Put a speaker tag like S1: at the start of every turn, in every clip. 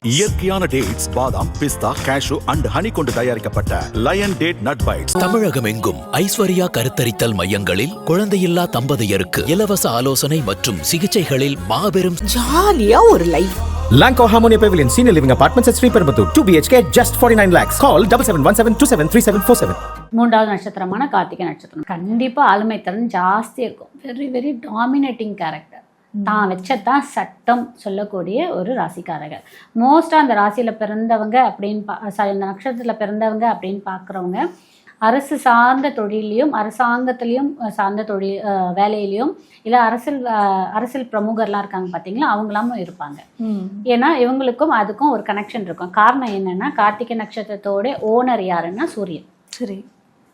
S1: இயற்கையான டேட்ஸ், பாதாம், பிஸ்தா, cash and honey கொண்டு தயாரிக்கப்பட்ட லயன் டேட் நட் பைட்ஸ்.
S2: தமிழகம் எங்கும் ஐஸ்வர்யா கருத்தரித்தல் மையங்களில் குழந்தையில்லா தம்பதியருக்கு இலவச ஆலோசனை மற்றும் சிகிச்சைகளில் மாபெரும்
S3: ஜாலியா ஒரு life.
S4: Lanco Harmonia Pavilion Senior Living Apartments at Sri Perambatoor 2 BHK just 49 lakhs. Call 7717273747.
S5: மூன்றாவது நட்சத்திரமான கார்த்திகை நட்சத்திரம் கண்டிப்பா ஆளுமை திறன் ஜாஸ்தி இருக்கும். Very very dominating character. தான் வச்சதான் சட்டம் சொல்லக்கூடிய ஒரு ராசிக்காரர்கள். மோஸ்ட்டாக அந்த ராசியில் பிறந்தவங்க அப்படின்னு இந்த நட்சத்திரத்தில் பிறந்தவங்க அப்படின்னு பார்க்குறவங்க அரசு சார்ந்த தொழிலையும் அரசாங்கத்திலையும் சார்ந்த தொழில் வேலையிலையும் இல்லை அரசியல் பிரமுகர்லாம் இருக்காங்க பார்த்தீங்களா, அவங்களாமும் இருப்பாங்க. ஏன்னா இவங்களுக்கும் அதுக்கும் ஒரு கனெக்ஷன் இருக்கும். காரணம் என்னென்னா கார்த்திகை நட்சத்திரத்தோட ஓனர் யாருன்னா சூரியன்.
S3: சரி,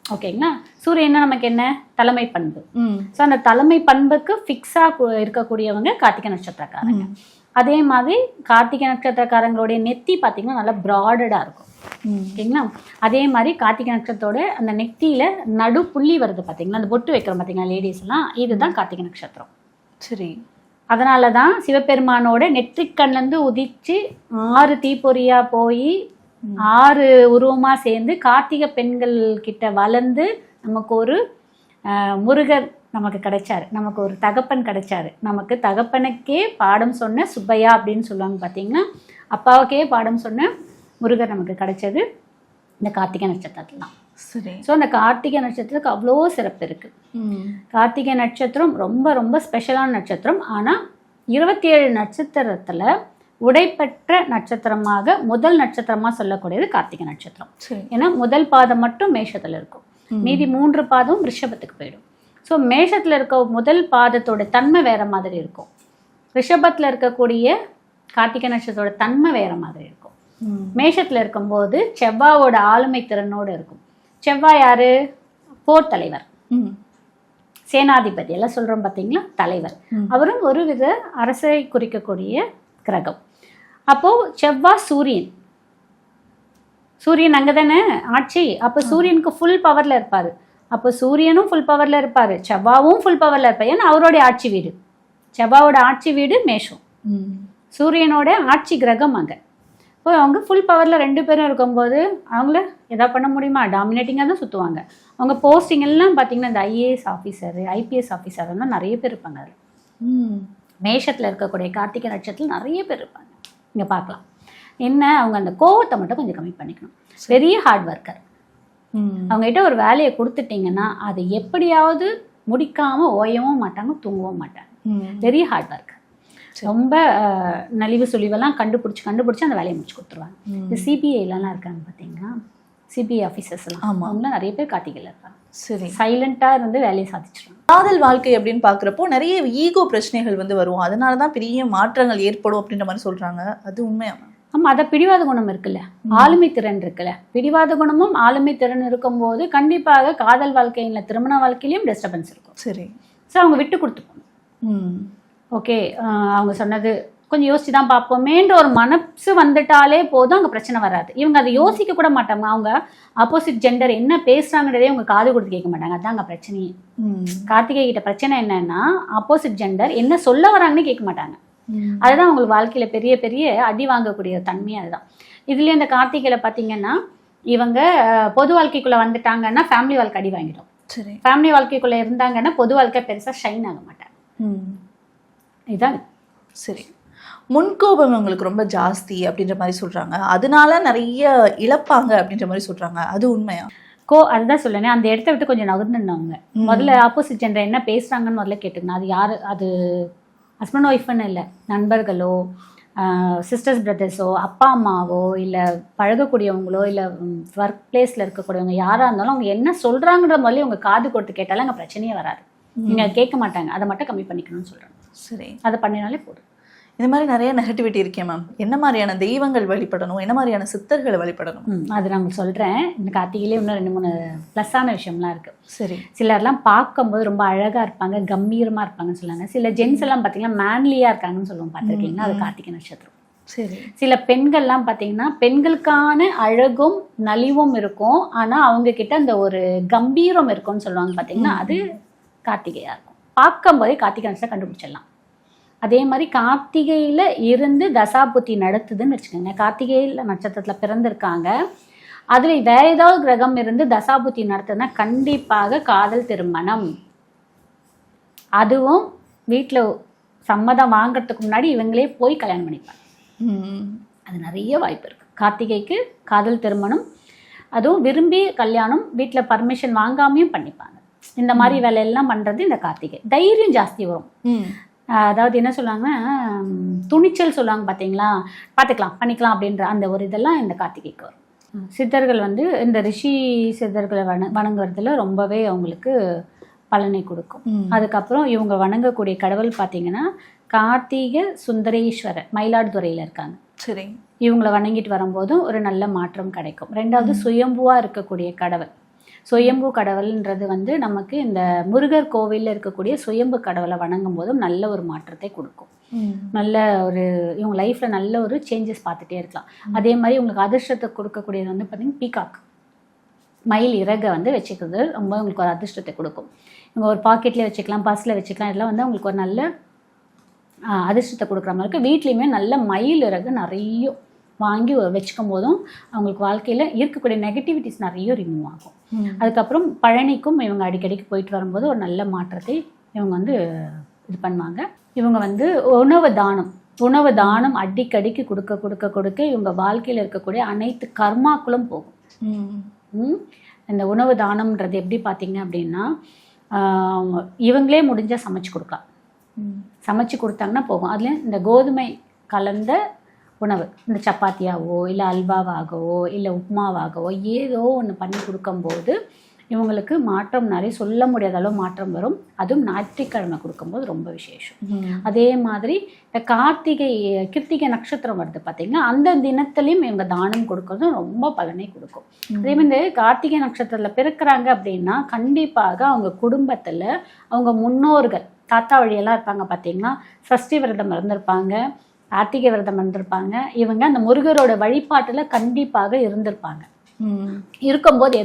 S5: ஓகேங்களா. சூரியன்னா நமக்கு என்ன தலைமை பண்பு. ஸோ அந்த தலைமை பண்புக்கு ஃபிக்ஸாக இருக்கக்கூடியவங்க கார்த்திகை நட்சத்திரக்காரங்க. அதே மாதிரி கார்த்திகை நட்சத்திரக்காரங்களுடைய நெத்தி பார்த்தீங்கன்னா நல்லா ப்ராடடாக இருக்கும். ஓகேங்களா. அதே மாதிரி கார்த்திகை நட்சத்திரத்தோட அந்த நெத்தியில நடு புள்ளி வருது பார்த்தீங்களா, அந்த பொட்டு வைக்கிறோம் பார்த்தீங்களா லேடிஸ்லாம், இதுதான் கார்த்திகை நட்சத்திரம்.
S3: சரி,
S5: அதனால தான் சிவபெருமானோட நெற்றிக்கண்லேருந்து உதிச்சு 6 தீப்பொறியா போய் 6 உருவமாக சேர்ந்து கார்த்திகை பெண்கள் கிட்ட வளர்ந்து நமக்கு ஒரு முருகர் நமக்கு கிடைச்சாரு, நமக்கு ஒரு தகப்பன் கிடைச்சாரு. நமக்கு தகப்பனுக்கே பாடம் சொன்ன சுப்பையா அப்படின்னு சொல்லுவாங்க பார்த்தீங்கன்னா, அப்பாவுக்கே பாடம் சொன்ன முருகர் நமக்கு கிடைச்சது இந்த கார்த்திகை நட்சத்திரத்தில் தான்.
S3: சரி.
S5: ஸோ அந்த கார்த்திகை நட்சத்திரத்துக்கு அவ்வளோ சிறப்பு இருக்குது. கார்த்திகை நட்சத்திரம் ரொம்ப ரொம்ப ஸ்பெஷலான நட்சத்திரம். ஆனால் 27 நட்சத்திரத்தில் உடைப்பெற்ற நட்சத்திரமாக முதல் நட்சத்திரமாக சொல்லக்கூடியது கார்த்திகை நட்சத்திரம். ஏன்னா முதல் பாதம் மட்டும் மேஷத்தில் இருக்கும், மீதி 3 பாதம் ரிஷபத்துக்கு போயிடும். ஸோ மேஷத்தில் இருக்க முதல் பாதத்தோட தன்மை வேறு மாதிரி இருக்கும், ரிஷபத்தில் இருக்கக்கூடிய கார்த்திகை நட்சத்திரத்தோட தன்மை வேறு மாதிரி இருக்கும். மேஷத்தில் இருக்கும்போது செவ்வாயோட ஆளுமை திறனோடு இருக்கும். செவ்வாய் யாரு? போர் தலைவர், சேனாதிபதி எல்லாம் சொல்கிறோம் பார்த்தீங்களா, தலைவர். அவரும் ஒரு வித அரசை குறிக்கக்கூடிய கிரகம். அப்போது செவ்வாய் சூரியன் அங்கே தானே ஆட்சி. அப்போ சூரியனுக்கு ஃபுல் பவரில் இருப்பார். அப்போ சூரியனும் ஃபுல் பவரில் இருப்பார், செவ்வாவும் ஃபுல் பவரில் இருப்பார். ஏன்னா அவரோடைய ஆட்சி வீடு, செவ்வாவோட ஆட்சி வீடு மேஷம், சூரியனோட ஆட்சி கிரகம் அங்கே. இப்போ அவங்க ஃபுல் பவரில் 2 பேரும் இருக்கும்போது அவங்கள எதாவது பண்ண முடியுமா? டாமினேட்டிங்காக தான் சுற்றுவாங்க. அவங்க போஸ்டிங் எல்லாம் பார்த்தீங்கன்னா இந்த ஐஏஎஸ் ஆஃபீஸரு, ஐபிஎஸ் ஆஃபீஸர்லாம் நிறைய பேர் இருப்பாங்க. அதில் மேஷத்தில் இருக்கக்கூடிய கார்த்திகை நட்சத்திரத்தில் நிறைய பேர் இருப்பாங்க. இங்கே பார்க்கலாம். என்ன, அவங்க அந்த கோவத்தை மட்டும் கொஞ்சம் கம்மி பண்ணிக்கணும். பெரிய ஹார்ட் ஒர்க்கர். அவங்ககிட்ட ஒரு வேலையை கொடுத்துட்டிங்கன்னா அதை எப்படியாவது முடிக்காமல் ஓயவும் மாட்டாங்க, தூங்கவும் மாட்டாங்க. பெரிய ஹார்ட் ஒர்க்கர். ரொம்ப நலிவு சுழிவெல்லாம் கண்டுபிடிச்சி அந்த வேலையை முடிச்சு கொடுத்துருவாங்க. இந்த சிபிஐலாம் இருக்காங்க பார்த்தீங்கன்னா, சிபிஐ ஆஃபீஸர்ஸ்லாம், அவங்களாம் நிறைய பேர் கார்த்திகையில் இருப்பாங்க. சரி, சைலண்ட்டாக இருந்து வேலையை சாதிச்சிடுவாங்க.
S3: காதல் வாழ்க்கை அப்படின்னு பார்க்குறப்போ நிறைய ஈகோ பிரச்சனைகள் வரும். அதனால தான் பெரிய மாற்றங்கள் ஏற்படும் அப்படின்ற மாதிரி சொல்கிறாங்க. அது உண்மையா?
S5: ஆமாம், அதை பிடிவாத குணம் இருக்குல்ல, ஆளுமை திறன் இருக்குல்ல. பிடிவாத குணமும் ஆளுமை திறன் இருக்கும்போது கண்டிப்பாக காதல் வாழ்க்கையில் திருமண வாழ்க்கையிலையும் டிஸ்டர்பன்ஸ் இருக்கும்.
S3: சரி.
S5: ஸோ அவங்க விட்டு கொடுத்துக்கணும். ஓகே, அவங்க சொன்னது கொஞ்சம் யோசிச்சு தான் பார்ப்போமேன்ற ஒரு மனசு வந்துட்டாலே போதும், அங்கே பிரச்சனை வராது. இவங்க அதை யோசிக்க கூட மாட்டாங்க. அவங்க ஆப்போசிட் ஜெண்டர் என்ன பேசுகிறாங்கன்றதே அவங்க காது கொடுத்து கேட்க மாட்டாங்க. அதுதான் அங்கே பிரச்சனையே. கார்த்திகை கிட்ட பிரச்சனை என்னன்னா, ஆப்போசிட் ஜெண்டர் என்ன சொல்ல வராங்கன்னு கேட்க மாட்டாங்க. அதுதான் அவங்களுக்கு வாழ்க்கையில் பெரிய பெரிய அடி வாங்கக்கூடிய தன்மையே அதுதான். இதுலேயே இந்த கார்த்திகையில் பார்த்தீங்கன்னா, இவங்க பொது வாழ்க்கைக்குள்ளே வந்துட்டாங்கன்னா ஃபேமிலி வாழ்க்கை அடி வாங்கிடும். சரி. ஃபேமிலி வாழ்க்கைக்குள்ளே இருந்தாங்கன்னா பொது வாழ்க்கை பெருசாக ஷைன் ஆக மாட்டாங்க. இதுதான். சரி.
S3: முன்கோபம் அவங்களுக்கு ரொம்ப ஜாஸ்தி அப்படின்ற மாதிரி சொல்கிறாங்க. அதனால நிறைய இழப்பாங்க அப்படின்ற மாதிரி சொல்கிறாங்க. அது உண்மையா?
S5: அதுதான் சொல்லேனே, அந்த இடத்த விட்டு கொஞ்சம் நகர்ந்துருந்தவங்க. முதல்ல ஆப்போசிட் ஜெண்டர் என்ன பேசுகிறாங்கன்னு முதல்ல கேட்டுக்கணும். அது யார்? அது ஹஸ்பண்ட் ஒய்ஃப்னு இல்லை, நண்பர்களோ, சிஸ்டர்ஸ் பிரதர்ஸோ, அப்பா அம்மாவோ, இல்லை பழகக்கூடியவங்களோ, இல்லை ஒர்க் பிளேஸில் இருக்கக்கூடியவங்க யாராக இருந்தாலும் அவங்க என்ன சொல்கிறாங்கன்ற முதல்ல அவங்க காது கொடுத்து கேட்டாலும் அங்கே பிரச்சனையே வராது. நீங்கள் கேட்க மாட்டாங்க. அதை மட்டும் கம்மி பண்ணிக்கணும்னு சொல்கிறாங்க. சரி, அதை பண்ணினாலே போதும்.
S3: இந்த மாதிரி நிறைய நெகட்டிவிட்டி இருக்கேன் மேம். என்ன மாதிரியான தெய்வங்கள் வழிபடணும், என்ன மாதிரியான சித்தர்களை வழிபடணும்?
S5: அது நான் சொல்கிறேன். இந்த கார்த்திகையிலே இன்னும் 2-3 ப்ளஸ்ஸான விஷயம்லாம் இருக்குது.
S3: சரி. சிலர்லாம்
S5: பார்க்கும்போது ரொம்ப அழகாக இருப்பாங்க, கம்பீரமாக இருப்பாங்கன்னு சொல்லுவாங்க. சில ஜென்ஸ் எல்லாம் பார்த்தீங்கன்னா மேன்லியாக இருக்காங்கன்னு சொல்லுவோம், பார்த்துருக்கீங்கன்னா, அது கார்த்திகை நட்சத்திரம்.
S3: சரி.
S5: சில பெண்கள்லாம் பார்த்தீங்கன்னா பெண்களுக்கான அழகும் நலிவும் இருக்கும், ஆனால் அவங்க கிட்ட அந்த ஒரு கம்பீரம் இருக்கும்னு சொல்லுவாங்க பார்த்தீங்கன்னா, அது கார்த்திகையாக இருக்கும். பார்க்கும்போதே கார்த்திகை நட்சத்திரம் கண்டுபிடிச்சிடலாம். அதே மாதிரி கார்த்திகையில் இருந்து தசாபுத்தி நடத்துதுன்னு வச்சுக்கோங்க. கார்த்திகையில் நட்சத்திரத்தில் பிறந்திருக்காங்க, அதில் வேற ஏதாவது கிரகம் இருந்து தசாபுத்தி நடத்துதுன்னா கண்டிப்பாக காதல் திருமணம். அதுவும் வீட்டில் சம்மதம் வாங்கிறதுக்கு முன்னாடி இவங்களே போய் கல்யாணம் பண்ணிப்பாங்க. அது நிறைய வாய்ப்பு இருக்குது. கார்த்திகைக்கு காதல் திருமணம், அதுவும் விரும்பி கல்யாணம், வீட்டில் பர்மிஷன் வாங்காமையும் பண்ணிப்பாங்க. இந்த மாதிரி வேலையெல்லாம் பண்ணுறது இந்த கார்த்திகை. தைரியம் ஜாஸ்தி வரும். அதாவது என்ன சொல்லுவாங்கன்னா துணிச்சல் சொல்லுவாங்க பார்த்தீங்களா, பார்த்துக்கலாம் பண்ணிக்கலாம் அப்படின்ற அந்த ஒரு இதெல்லாம் இந்த கார்த்திகைக்கு வரும். சித்தர்கள் வந்து இந்த ரிஷி சித்தர்களை வணங்குறதுல ரொம்பவே அவங்களுக்கு பலனை கொடுக்கும். அதுக்கப்புறம் இவங்க வணங்கக்கூடிய கடவுள் பார்த்தீங்கன்னா கார்த்திகை சுந்தரேஸ்வரர், மயிலாடுதுறையில் இருக்காங்க. சரி, இவங்களை வணங்கிட்டு வரும்போதும் ஒரு நல்ல மாற்றம் கிடைக்கும். ரெண்டாவது சுயம்புவாக இருக்கக்கூடிய கடவுள். சுயம்பு கடவுள்ன்றது வந்து நமக்கு இந்த முருகர் கோவிலில் இருக்கக்கூடிய சுயம்பு கடவுளை வணங்கும் போதும் நல்ல ஒரு மாற்றத்தை கொடுக்கும். நல்ல ஒரு இவங்க லைஃப்பில் நல்ல ஒரு சேஞ்சஸ் பார்த்துட்டே இருக்கலாம். அதே மாதிரி உங்களுக்கு அதிர்ஷ்டத்தை கொடுக்கக்கூடியது வந்து பார்த்திங்கன்னா பீகாக், மயில் இறகை வந்து வச்சுக்கிறது ரொம்ப உங்களுக்கு ஒரு அதிர்ஷ்டத்தை கொடுக்கும். இவங்க ஒரு பாக்கெட்லேயே வச்சுக்கலாம், பர்ஸில் வச்சுக்கலாம். இதெல்லாம் வந்து உங்களுக்கு ஒரு நல்ல அதிர்ஷ்டத்தை கொடுக்குற மாதிரி இருக்குது. வீட்லேயுமே நல்ல மயில் இறகு நிறைய வாங்கி வச்சுக்கும் போதும் அவங்களுக்கு வாழ்க்கையில் இருக்கக்கூடிய நெகட்டிவிட்டிஸ் நிறைய ரிமூவ் ஆகும். அதுக்கப்புறம் பழனிக்கும் இவங்க அடிக்கடிக்கு போயிட்டு வரும்போது ஒரு நல்ல மாற்றத்தை இவங்க வந்து இது பண்ணுவாங்க. இவங்க வந்து உணவு தானம் அடிக்கடிக்கு கொடுக்க இவங்க வாழ்க்கையில் இருக்கக்கூடிய அனைத்து கர்மாக்களும் போகும். இந்த உணவு தானம்ன்றது எப்படி பார்த்தீங்க அப்படின்னா இவங்களே முடிஞ்சால் சமைச்சு கொடுக்கலாம். சமைச்சு கொடுத்தாங்கன்னா போகும். அதில் இந்த கோதுமை கலந்த உணவு, இந்த சப்பாத்தியாகவோ இல்லை அல்வாவாகவோ இல்லை உப்புமாவாகவோ ஏதோ ஒன்று பண்ணி கொடுக்கும்போது இவங்களுக்கு மாற்றம் நிறைய சொல்ல முடியாத அளவு மாற்றம் வரும். அதுவும் ஞாயிற்றுக்கிழமை கொடுக்கும்போது ரொம்ப விசேஷம். அதே மாதிரி இந்த கிருத்திகை நட்சத்திரம் வருது பார்த்தீங்கன்னா அந்த தினத்துலையும் இவங்க தானம் கொடுக்கறதும் ரொம்ப பலனை கொடுக்கும். அதே மாதிரி இந்த கார்த்திகை நட்சத்திரத்தில் பிறக்கிறாங்க அப்படின்னா கண்டிப்பாக அவங்க குடும்பத்தில் அவங்க முன்னோர்கள் தாத்தா வழியெல்லாம் இருப்பாங்க பார்த்தீங்கன்னா, சஷ்டி விரதம் இருந்திருப்பாங்க, கார்த்திகை விரதம் இருந்திருப்பாங்க. இவங்க அந்த முருகரோட வழிபாட்டில் கண்டிப்பாக இருந்திருப்பாங்க. இருக்கும்போது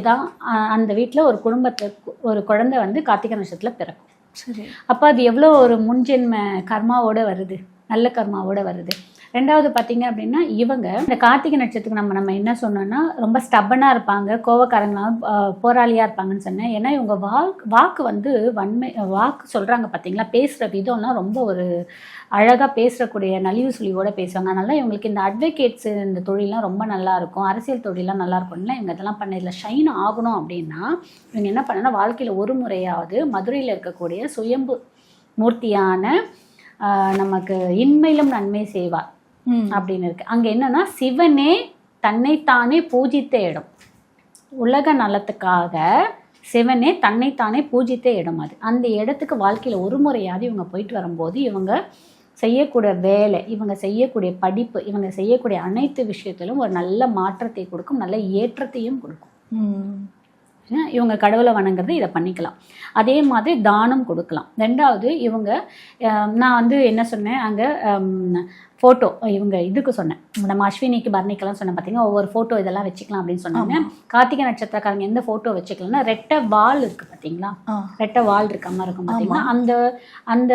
S5: அந்த வீட்டில் ஒரு குடும்பத்துக்கு ஒரு குழந்தை வந்து கார்த்திகை நட்சத்திரத்தில் பிறக்கும். சரி, அப்போ அது எவ்வளோ ஒரு முன்ஜென்ம கர்மாவோட வருது, நல்ல கர்மாவோட வருது. ரெண்டாவது பார்த்தீங்க அப்படின்னா இவங்க இந்த கார்த்திகை நட்சத்திரத்துக்கு நம்ம என்ன சொன்னோன்னா ரொம்ப ஸ்டப்பனாக இருப்பாங்க, கோவக்காரங்களாம் போராளியாக இருப்பாங்கன்னு சொன்னேன். ஏன்னா இவங்க வாக்கு வந்து வாக்கு சொல்கிறாங்க பார்த்தீங்களா, பேசுகிற விதம்லாம் ரொம்ப ஒரு அழகாக பேசுகிறக்கூடிய நலிவு சுழிவோடு பேசுவாங்க. அதனால இவங்களுக்கு இந்த அட்வொகேட்ஸ் இந்த தொழிலாம் ரொம்ப நல்லாயிருக்கும், அரசியல் தொழிலாம் நல்லாயிருக்கும்ல. இவங்க இதெல்லாம் பண்ணதில் ஷைன் ஆகணும் அப்படின்னா இவங்க என்ன பண்ணனா வாழ்க்கையில் ஒரு முறையாவது மதுரையில் இருக்கக்கூடிய சுயம்பு மூர்த்தியான நமக்கு இன்மையிலும் நன்மை செய்வார் அப்படின்னு இருக்கு. அங்க என்னன்னா சிவனே தன்னைத்தானே பூஜித்த இடம், உலக நலத்துக்காக சிவனே தன்னைத்தானே பூஜித்த இடம் அது. அந்த இடத்துக்கு வாழ்க்கையில ஒரு முறையாவது இவங்க போயிட்டு வரும்போது இவங்க செய்யக்கூடிய வேலை, இவங்க செய்யக்கூடிய படிப்பு, இவங்க செய்யக்கூடிய அனைத்து விஷயத்திலும் ஒரு நல்ல மாற்றத்தை கொடுக்கும், நல்ல ஏற்றத்தையும் கொடுக்கும். இவங்க கடவுளை வணங்குறது இதை பண்ணிக்கலாம். அதே மாதிரி தானம் கொடுக்கலாம். ரெண்டாவது இவங்க நான் வந்து என்ன சொன்னேன் அங்கே ஃபோட்டோ இவங்க இதுக்கு சொன்னேன், நம்ம அஸ்வினிக்கு பரணிக்கெல்லாம் சொன்னேன் பார்த்தீங்கன்னா ஒவ்வொரு ஃபோட்டோ இதெல்லாம் வச்சுக்கலாம் அப்படின்னு சொன்னாங்க. கார்த்திகை நட்சத்திரக்காரங்க எந்த ஃபோட்டோ வச்சுக்கலாம்னா ரெட்டை வால் இருக்குது பார்த்தீங்களா, ரெட்டை வால் இருக்க மாதிரி இருக்கும் பார்த்தீங்கன்னா அந்த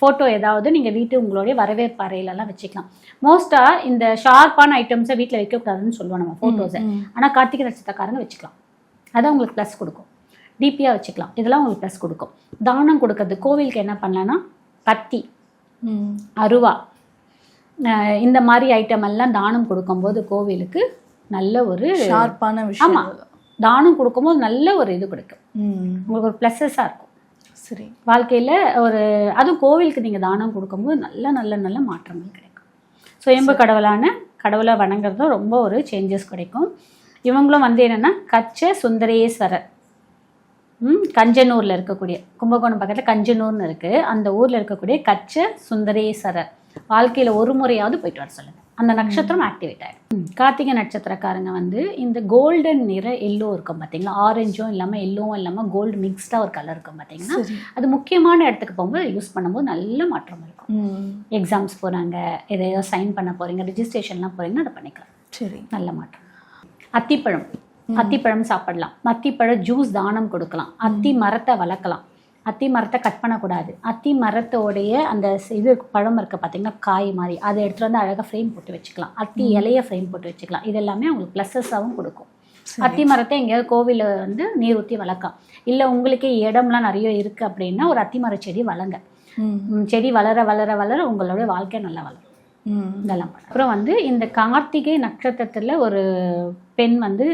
S5: ஃபோட்டோ ஏதாவது நீங்கள் வீட்டு உங்களுடைய வரவேற்பு அறையிலலாம் வச்சுக்கலாம். மோஸ்ட்டாக இந்த ஷார்ப்பான ஐட்டம்ஸை வீட்டில் வைக்கக்கூடாதுன்னு சொல்லுவோம் நம்ம ஃபோட்டோஸை. ஆனால் கார்த்திகை நட்சத்திரக்காரங்க வச்சுக்கலாம், அதான் உங்களுக்கு ப்ளஸ் கொடுக்கும். டிபியாக வச்சுக்கலாம், இதெல்லாம் உங்களுக்கு ப்ளஸ் கொடுக்கும். தானம் கொடுக்கறது கோவிலுக்கு என்ன பண்ணலான்னா கத்தி, அருவா, இந்த மாதிரி ஐட்டம் எல்லாம் தானம் கொடுக்கும்போது கோவிலுக்கு நல்ல ஒரு
S3: ஷார்ப்பான விஷயம்.
S5: ஆமாம், தானம் கொடுக்கும்போது நல்ல ஒரு இது கொடுக்கும், உங்களுக்கு ஒரு ப்ளஸ்ஸஸாக இருக்கும். சரி, வாழ்க்கையில் ஒரு அதுவும் கோவிலுக்கு நீங்கள் தானம் கொடுக்கும்போது நல்ல நல்ல நல்ல மாற்றங்கள் கிடைக்கும். சுயம்பு கடவுளை வணங்குறதும் ரொம்ப ஒரு சேஞ்சஸ் கிடைக்கும். இவங்களும் வந்து என்னென்னா கச்ச சுந்தரேஸ்வரர், கஞ்சனூரில் இருக்கக்கூடிய கும்பகோணம் பக்கத்தில் கஞ்சனூர்னு இருக்குது, அந்த ஊரில் இருக்கக்கூடிய கச்ச சுந்தரேஸ்வரர் வாழ்க்கையில் ஒரு முறையாவது போயிட்டு வர சொல்லுங்கள். அந்த நட்சத்திரம் ஆக்டிவேட் ஆகிடும். கார்த்திகை நட்சத்திரக்காரங்க வந்து இந்த கோல்டன் நிற எல்லோ இருக்கும் பார்த்தீங்களா, ஆரஞ்சும் இல்லாமல் எல்லோவும் இல்லாமல் கோல்டு மிக்ஸ்டாக ஒரு கலர் இருக்கும் பார்த்தீங்கன்னா, அது முக்கியமான இடத்துக்கு போகும்போது யூஸ் பண்ணும்போது நல்ல மாற்றம் இருக்கும். எக்ஸாம்ஸ் போகிறாங்க, எதையோ சைன் பண்ண போகிறீங்க, ரிஜிஸ்ட்ரேஷன்லாம் போகிறீங்கன்னா அதை பண்ணிக்கலாம். சரி, நல்ல மாற்றம். அத்திப்பழம் சாப்பிடலாம், அத்திப்பழ ஜூஸ் தானம் கொடுக்கலாம், அத்தி மரத்தை வளர்க்கலாம். அத்தி மரத்தை கட் பண்ணக்கூடாது. அத்தி மரத்தோடைய அந்த இது பழம் இருக்க பார்த்தீங்கன்னா காய் மாதிரி, அதை எடுத்துகிட்டு வந்து அழகாக ஃப்ரேம் போட்டு வச்சுக்கலாம். அத்தி இலையை ஃப்ரேம் போட்டு வச்சுக்கலாம். இது எல்லாமே உங்களுக்கு ப்ளஸஸாகவும் கொடுக்கும். அத்தி மரத்தை எங்கேயாவது கோவிலில் வந்து நீர் ஊற்றி வளர்க்கலாம். இல்லை உங்களுக்கே இடம்லாம் நிறைய இருக்குது அப்படின்னா ஒரு அத்தி மர செடி வளங்க. செடி வளர வளர வளர உங்களுடைய வாழ்க்கை நல்லா வளரும். இதெல்லாம் அப்புறம் வந்து இந்த கார்த்திகை நட்சத்திரத்தில் ஒரு பெண் வந்து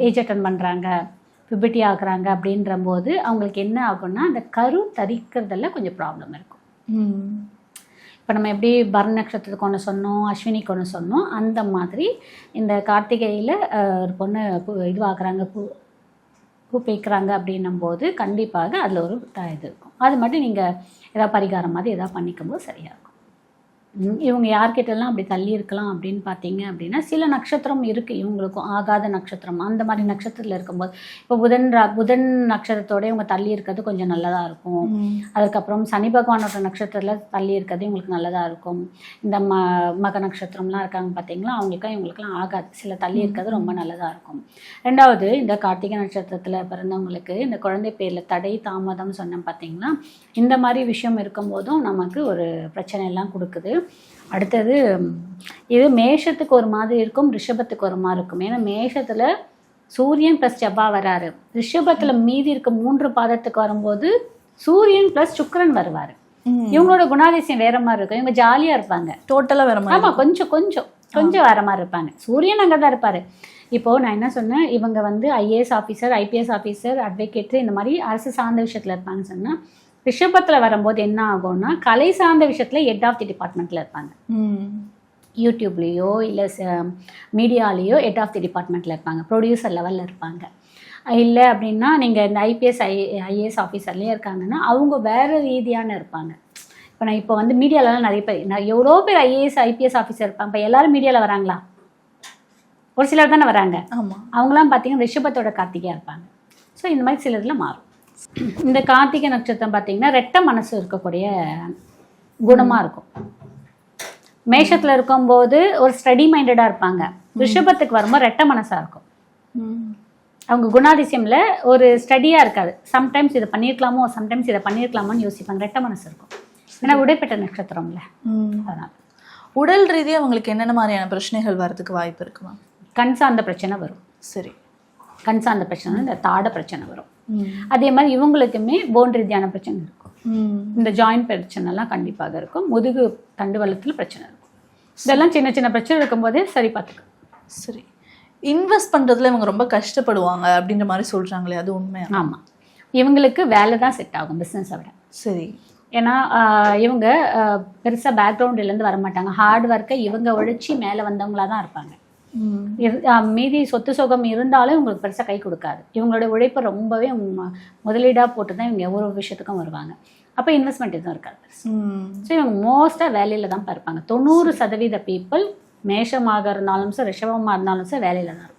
S5: ஏஜ் அட்டன் பண்ணுறாங்க, பிபிட்டி ஆகுறாங்க அப்படின்ற போது அவங்களுக்கு என்ன ஆகும்னா அந்த கரு தரிக்கிறதுல கொஞ்சம் ப்ராப்ளம் இருக்கும். இப்போ நம்ம எப்படி பரண நட்சத்திரத்துக்கு ஒன்று சொன்னோம், அஸ்வினிக்கு ஒன்று சொன்னோம், அந்த மாதிரி இந்த கார்த்திகையில் ஒரு பொண்ணு இதுவாக்குறாங்க, பூ பேய்க்கிறாங்க அப்படின்னும் போது கண்டிப்பாக அதில் ஒரு இது இருக்கும். அது மட்டும் நீங்கள் ஏதாவது பரிகாரம் மாதிரி எதாவது பண்ணிக்கும்போது சரியாக இருக்கும். இவங்க யார்கிட்டலாம் அப்படி தள்ளி இருக்கலாம் அப்படின்னு பார்த்தீங்க அப்படின்னா சில நட்சத்திரம் இருக்குது இவங்களுக்கும் ஆகாத நட்சத்திரம். அந்த மாதிரி நட்சத்திரத்தில் இருக்கும்போது இப்போ புதன் நட்சத்திரத்தோட இவங்க தள்ளி இருக்கிறது கொஞ்சம் நல்லதாக இருக்கும். அதுக்கப்புறம் சனி பகவானோட நட்சத்திரத்தில் தள்ளி இருக்கிறது இவங்களுக்கு நல்லதாக இருக்கும். இந்த மக நட்சத்திரம்லாம் இருக்காங்க பார்த்தீங்களா, இவங்களுக்குலாம் ஆகாது. சில தள்ளி இருக்கிறது ரொம்ப நல்லதாக இருக்கும். ரெண்டாவது இந்த கார்த்திகை நட்சத்திரத்தில் பிறந்தவங்களுக்கு இந்த குழந்தை பேரில் தடை தாமதம் சொன்னேன் பார்த்தீங்களா, இந்த மாதிரி விஷயம் இருக்கும்போதும் நமக்கு ஒரு பிரச்சனை எல்லாம் கொடுக்குது. அடுத்தது இது மேஷத்துக்கு ஒரு மாதிரி இருக்கும், ரிஷபத்துக்கு ஒரு மாதிரி இருக்கும். ஏன்னா மேஷத்தில் சூரியன் ப்ளஸ் செவ்வாய் வராரு, ரிஷபத்தில் மீதி இருக்க 3 பாதத்துக்கு வரும்போது சூரியன் ப்ளஸ் சுக்கிரன் வருவார். இவங்களோட குணாதிசயம் வேற மாதிரி இருக்கும். இவங்க ஜாலியாக இருப்பாங்க,
S3: டோட்டலாக வேற மாதிரி.
S5: ஆமாம், கொஞ்சம் வேற மாதிரி இருப்பாங்க. சூரியன் அங்கே தான் இருப்பார். இப்போது நான் என்ன சொன்னேன், இவங்க வந்து IAS officer, IPS officer, advocate இந்த மாதிரி அரசு சார்ந்த விஷயத்தில் இருப்பாங்கன்னு சொன்னால், ரிஷபத்தில் வரும்போது என்ன ஆகும்னா கலை சார்ந்த விஷயத்தில் ஹெட் ஆஃப் தி டிபார்ட்மெண்ட்டில் இருப்பாங்க. யூடியூப்லேயோ இல்லை மீடியாலேயோ ஹெட் ஆஃப் தி டிபார்ட்மெண்ட்டில் இருப்பாங்க, ப்ரொடியூசர் லெவலில் இருப்பாங்க. இல்லை அப்படின்னா நீங்கள் இந்த ஐஏஎஸ் ஆஃபீஸர்லேயே இருக்காங்கன்னா அவங்க வேறு ரீதியான இருப்பாங்க. இப்போ வந்து மீடியாலலாம் நிறைய பேர், எவ்வளோ பேர் ஐஏஎஸ் ஐபிஎஸ் ஆஃபீஸர் இருப்பாங்க. இப்போ எல்லோரும் மீடியாவில் வராங்களா? ஒரு சிலர் தானே வராங்க.
S3: ஆமாம்,
S5: அவங்களாம் பார்த்தீங்கன்னா ரிஷபத்தோட கார்த்திகையாக இருப்பாங்க. ஸோ இந்த மாதிரி சில இதில் மாறும். இந்த கார்த்திகை நட்சத்திரம் பார்த்தீங்கன்னா ரெட்டை மனசு இருக்கக்கூடிய குணமாக இருக்கும். மேஷத்தில் இருக்கும்போது ஒரு ஸ்டடி மைண்டடாக இருப்பாங்க. ரிஷபத்துக்கு வரும்போது ரெட்டை மனசாக இருக்கும். அவங்க குணாதிசயமில் ஒரு ஸ்டடியாக இருக்காது. சம்டைம்ஸ் இதை பண்ணியிருக்கலாமோ, சம்டைம்ஸ் இதை பண்ணியிருக்கலாமோன்னு யோசிப்பாங்க. ரெட்டை மனசு இருக்கும். ஏன்னா உடைப்பட்ட நட்சத்திரம்ல. அதனால்
S3: உடல் ரீதியாக அவங்களுக்கு என்னென்ன மாதிரியான பிரச்சனைகள் வர்றதுக்கு வாய்ப்பு இருக்குமா?
S5: கண் சார்ந்த பிரச்சனை வரும்.
S3: சரி,
S5: கண் சார்ந்த பிரச்சனை, இந்த தாட பிரச்சனை வரும். அதே மாதிரி இவங்களுக்குமே போன் ரீதியான பிரச்சனை இருக்கும். இந்த ஜாயிண்ட் பிரச்சனைலாம் கண்டிப்பாக இருக்கும். முதுகு தண்டுவலத்தில் பிரச்சனை இருக்கும். இதெல்லாம் சின்ன சின்ன பிரச்சனை இருக்கும்போதே சரி பார்த்துக்க.
S3: சரி, இன்வெஸ்ட் பண்ணுறதுல இவங்க ரொம்ப கஷ்டப்படுவாங்க அப்படின்ற மாதிரி சொல்கிறாங்களே, அது உண்மையா?
S5: ஆமாம், இவங்களுக்கு வேலை தான் செட் ஆகும் பிஸ்னஸை விட.
S3: சரி,
S5: ஏன்னா இவங்க பெருசாக பேக்ரவுண்ட்லேருந்து வர மாட்டாங்க. ஹார்ட் ஒர்க்கை இவங்க உழைச்சி மேலே வந்தவங்களாக தான் இருப்பாங்க. மீதி சொத்து சுகம் இருந்தாலும் இவங்களுக்கு பெருசாக கை கொடுக்காது. இவங்களோட உழைப்பை ரொம்பவே முதலீடாக போட்டு தான் இவங்க ஒவ்வொரு விஷயத்துக்கும் வருவாங்க. அப்போ இன்வெஸ்ட்மெண்ட் எதுவும் இருக்காது. ஸோ இவங்க மோஸ்ட்டாக வேலையில் தான் இருப்பாங்க. 90% பீப்புள் மேஷமாக இருந்தாலும் சார், ரிஷபமாக இருந்தாலும் சார் வேலையில் தான் இருப்பாங்க.